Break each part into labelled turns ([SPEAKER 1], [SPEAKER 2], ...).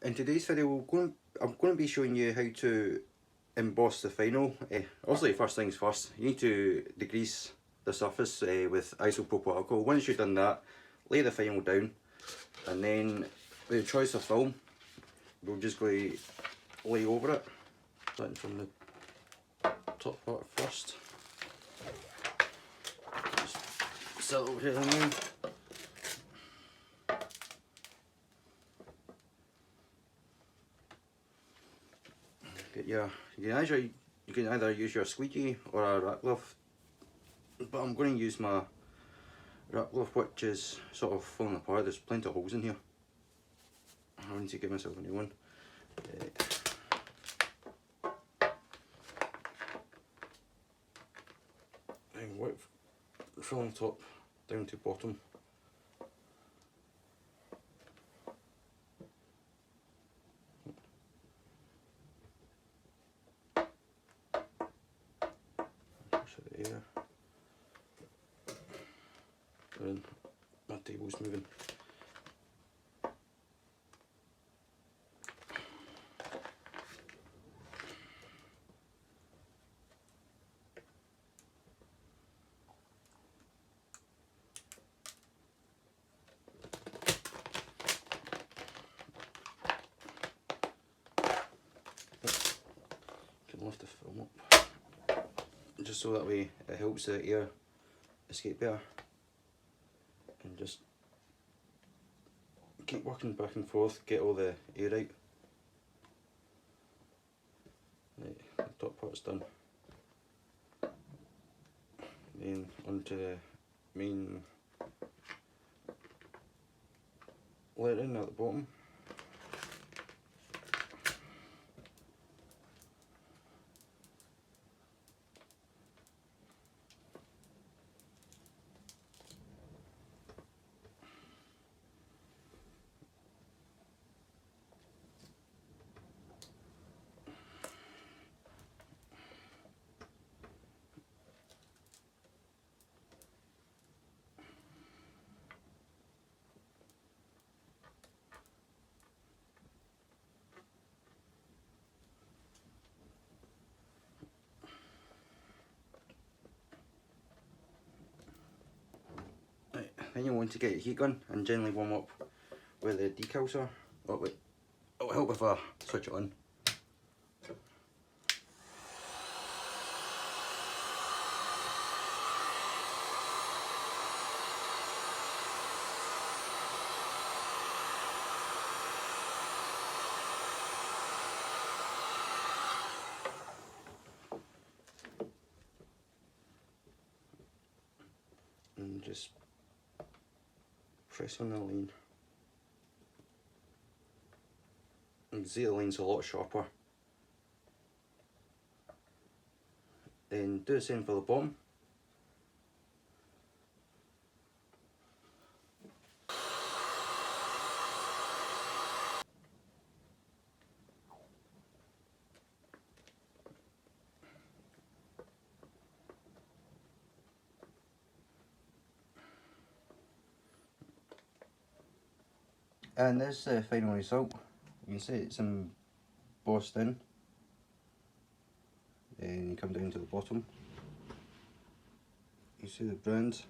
[SPEAKER 1] In today's video, I'm going to be showing you how to emboss the vinyl. Obviously, first things first, you need to degrease the surface with isopropyl alcohol. Once you've done that, lay the vinyl down, and then with the choice of film, we're just going to lay over it, starting from the top part first. Just set it over here now. You can either use your squeegee or a rat glove, but I'm going to use my rat glove, which is sort of falling apart. There's plenty of holes in here. I need to give myself a new one. And work from top down to bottom. There. And my table's moving. Can lift the film up, just so that way it helps the air escape better, and just keep working back and forth, get all the air out. Right, the top part's done. Then onto the main lettering at the bottom. Then you want to get your heat gun and gently warm up where the decals are. Oh wait, it'll help if I switch it on. And just press on the line. You can see the line's a lot sharper. Then do the same for the bottom. And this is the final result. You can see it's embossed in. Then you come down to the bottom. You see the brand,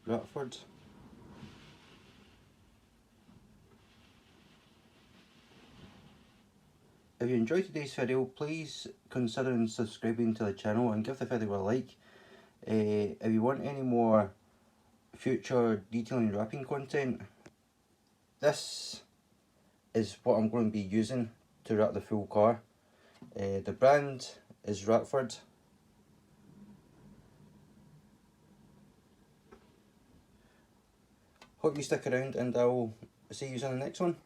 [SPEAKER 1] Ratford. If you enjoyed today's video, please consider subscribing to the channel and give the video a like. If you want any more future detailing wrapping content, this is what I'm going to be using to wrap the full car. The brand is Ratford. Hope you stick around and I'll see you in the next one.